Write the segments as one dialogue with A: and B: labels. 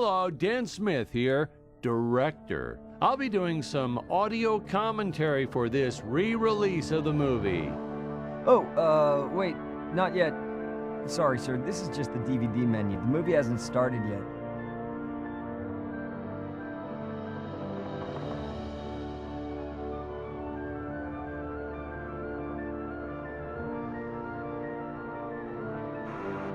A: Hello, Dan Smith here, director. I'll be doing some audio commentary for this re-release of the movie.
B: Oh, wait, not yet. Sorry, sir, this is just the DVD menu. The movie hasn't started yet.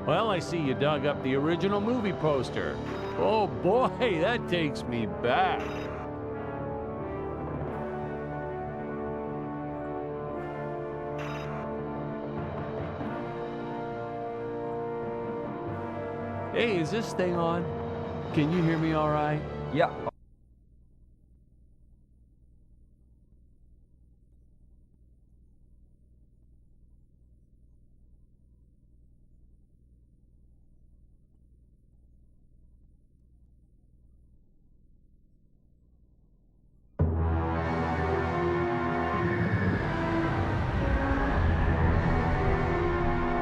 A: Well, I see you dug up the original movie poster. Oh boy, that takes me back. Hey, is this thing on? Can you hear me all right?
B: Yeah.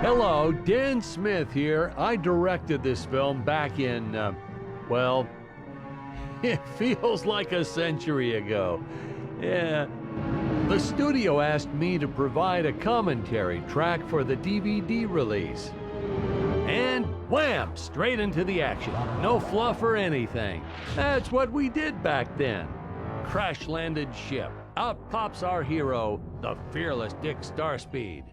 A: Hello, Dan Smith here. I directed this film back in, well, it feels like a century ago. Yeah. The studio asked me to provide a commentary track for the DVD release. And wham! Straight into the action. No fluff or anything. That's what we did back then. Crash-landed ship. Out pops our hero, the fearless Dick Starspeed.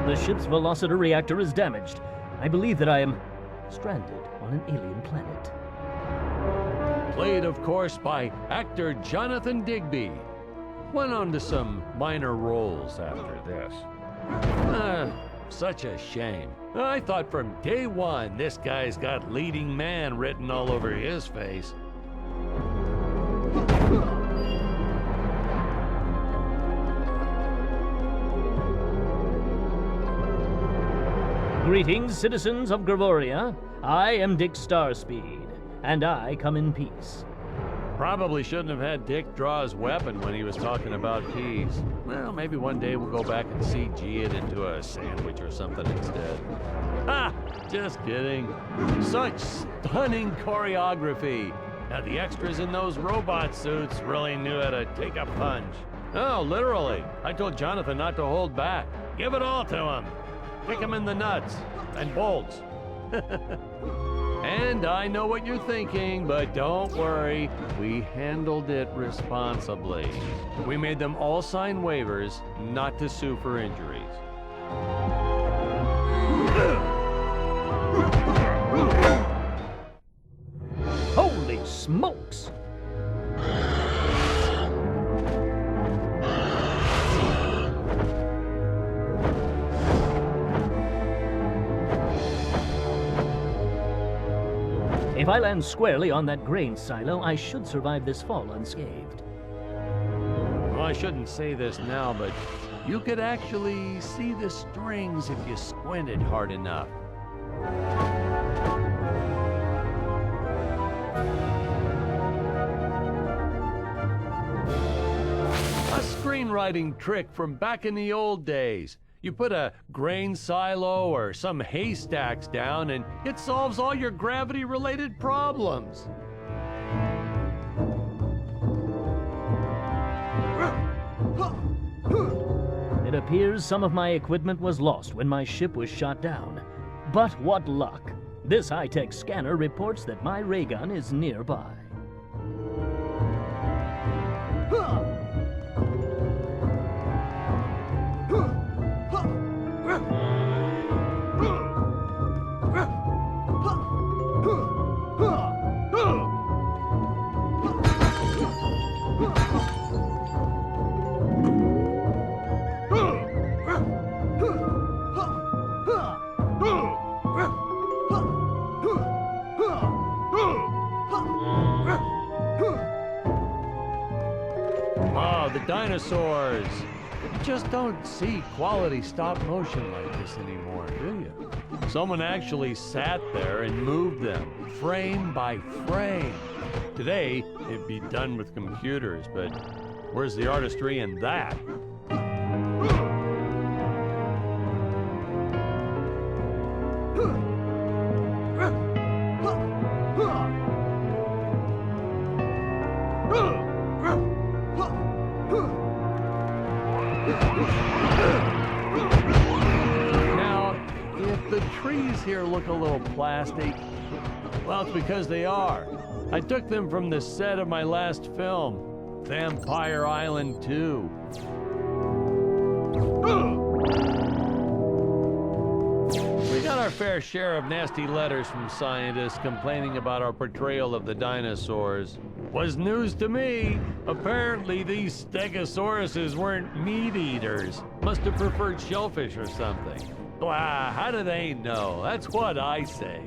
C: The ship's velocity reactor is damaged. I believe that I am stranded on an alien planet.
A: Played, of course, by actor Jonathan Digby. Went on to some minor roles after this. Such a shame. I thought from day one this guy's got leading man written all over his face.
C: Greetings, citizens of Gravoria. I am Dick Starspeed, and I come in peace.
A: Probably shouldn't have had Dick draw his weapon when he was talking about peace. Well, maybe one day we'll go back and CG it into a sandwich or something instead. Ha! Just kidding. Such stunning choreography. Now, the extras in those robot suits really knew how to take a punch. Oh, literally. I told Jonathan not to hold back. Give it all to him. Kick him in the nuts and bolts. And I know what you're thinking, but don't worry. We handled it responsibly. We made them all sign waivers not to sue for injuries.
C: Holy smokes! If I land squarely on that grain silo, I should survive this fall unscathed.
A: Well, I shouldn't say this now, but you could actually see the strings if you squinted hard enough. A screenwriting trick from back in the old days. You put a grain silo or some haystacks down and it solves all your gravity-related problems.
C: It appears some of my equipment was lost when my ship was shot down. But what luck! This high-tech scanner reports that my ray gun is nearby.
A: Oh, the dinosaurs! You just don't see quality stop motion like this anymore, do you? Someone actually sat there and moved them, frame by frame. Today, it'd be done with computers, but Where's the artistry in that? Now, if the trees here look a little plastic, well, it's because they are. I took them from the set of my last film, Vampire Island 2. We got our fair share of nasty letters from scientists complaining about our portrayal of the dinosaurs. Was news to me. Apparently these stegosauruses weren't meat eaters. Must have preferred shellfish or something. Wow, how do they know? That's what I say.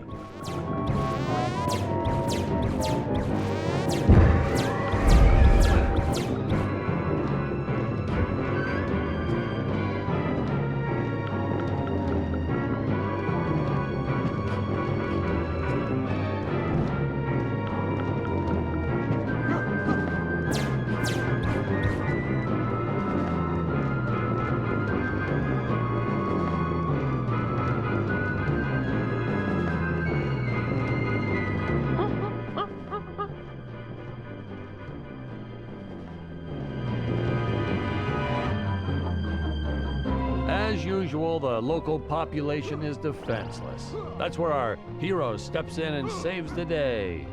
A: As usual, the local population is defenseless. That's where our hero steps in and saves the day.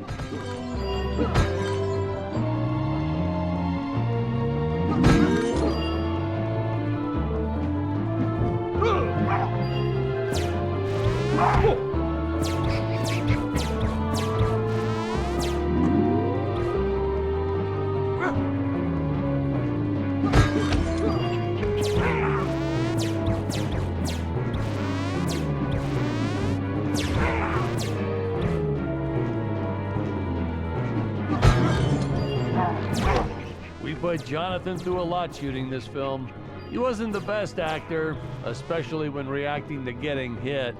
A: We put Jonathan through a lot shooting this film. He wasn't the best actor, especially when reacting to getting hit.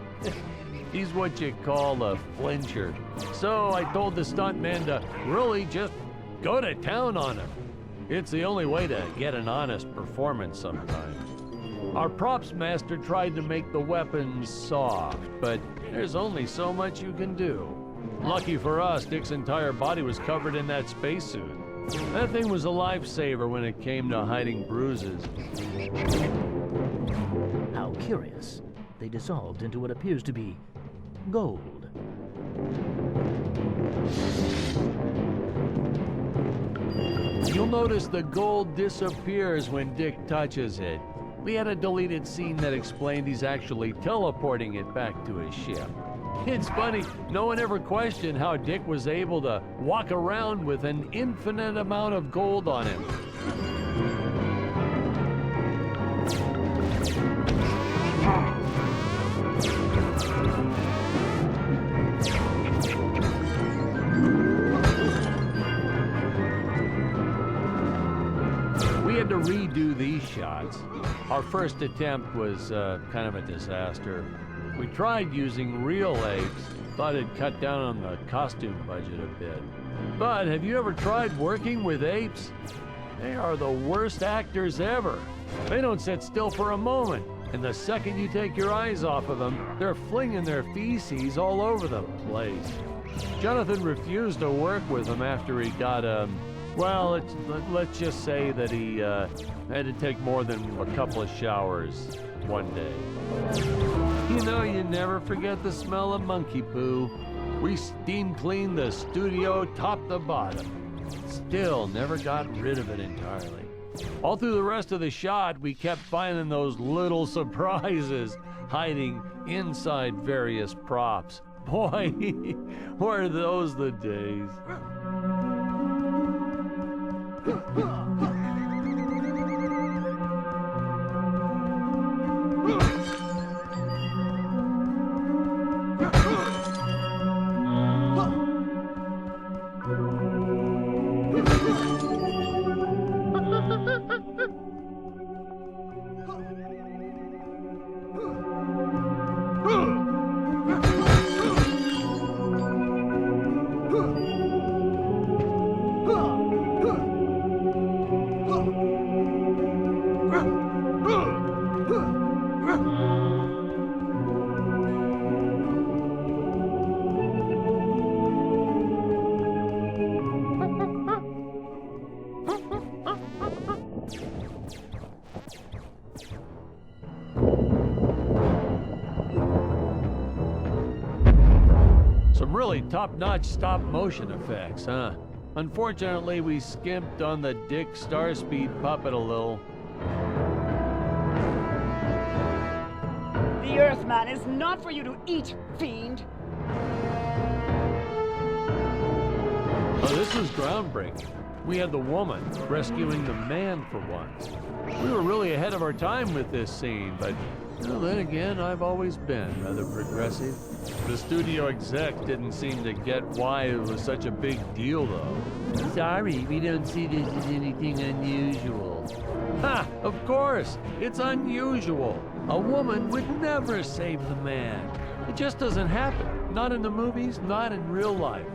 A: He's what you call a flincher. So I told the stuntman to really just go to town on him. It's the only way to get an honest performance sometimes. Our props master tried to make the weapons soft, but there's only so much you can do. Lucky for us, Dick's entire body was covered in that spacesuit. That thing was a lifesaver when it came to hiding bruises.
C: How curious. They dissolved into what appears to be gold.
A: You'll notice the gold disappears when Dick touches it. We had a deleted scene that explained he's actually teleporting it back to his ship. It's funny, no one ever questioned how Dick was able to walk around with an infinite amount of gold on him. We had to redo these shots. Our first attempt was kind of a disaster. We tried using real apes, thought it'd cut down on the costume budget a bit. But have you ever tried working with apes? They are the worst actors ever. They don't sit still for a moment, and the second you take your eyes off of them, they're flinging their feces all over the place. Jonathan refused to work with them after he got, well, let's just say that he had to take more than a couple of showers one day. You know, you never forget the smell of monkey poo. We steam cleaned the studio top to bottom. Still never got rid of it entirely. All through the rest of the shot, we kept finding those little surprises hiding inside various props. Boy, were those the days. Some really top-notch stop-motion effects, huh? Unfortunately, we skimped on the Dick Starspeed puppet a little.
D: The Earthman is not for you to eat, fiend!
A: Oh, this was groundbreaking. We had the woman rescuing the man for once. We were really ahead of our time with this scene, but well, then again, I've always been rather progressive. The studio exec didn't seem to get why it was such a big deal, though. Sorry, we don't see this as anything unusual. Ha! Of course! It's unusual. A woman would never save the man. It just doesn't happen. Not in the movies, not in real life.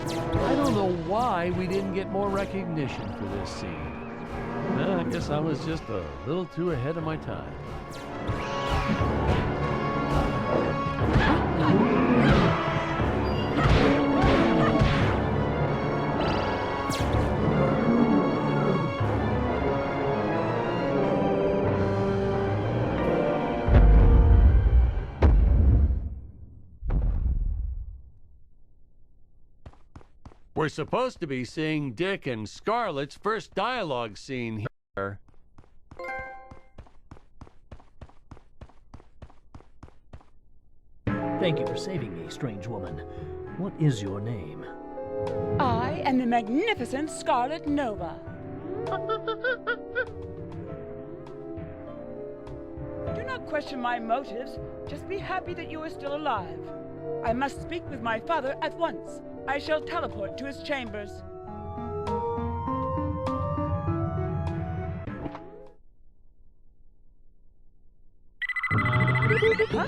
A: I don't know why we didn't get more recognition for this scene. Well, I guess I was just a little too ahead of my time. We're supposed to be seeing Dick and Scarlett's first dialogue scene here.
C: Thank you for saving me, strange woman. What is your name?
D: I am the magnificent Scarlet Nova. Do not question my motives. Just be happy that you are still alive. I must speak with my father at once. I shall teleport to his chambers. Huh?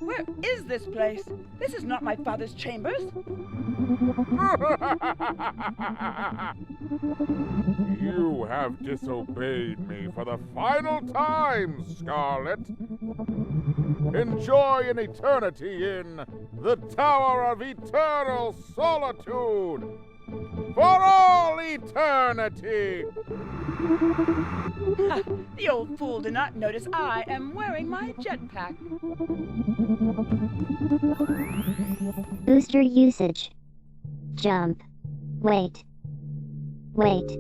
D: Where is this place? This is not my father's chambers.
E: You have disobeyed me for the final time, Scarlet. Enjoy an eternity in the Tower of Eternal Solitude for all eternity.
D: The old fool did not notice I am wearing my jetpack.
F: Booster usage. Jump. Wait. Wait.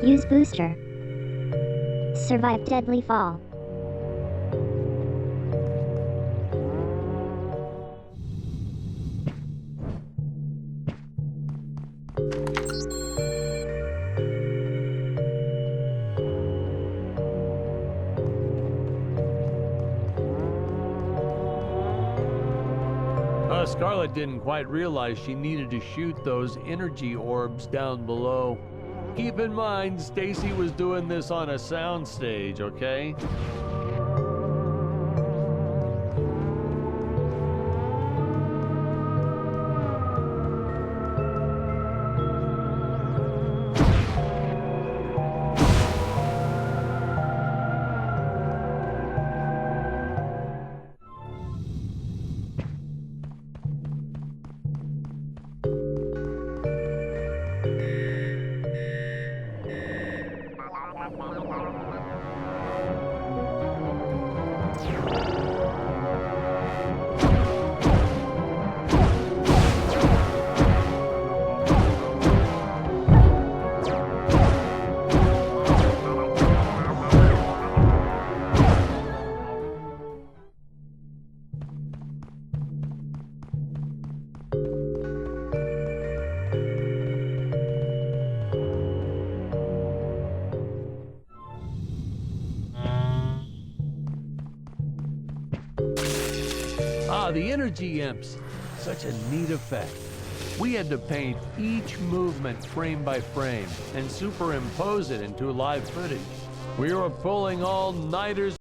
F: Use booster. Survive deadly fall.
A: Scarlett didn't quite realize she needed to shoot those energy orbs down below. Keep in mind, Stacy was doing this on a soundstage, okay? The energy imps. Such a neat effect. We had to paint each movement frame by frame and superimpose it into live footage. We were pulling all-nighters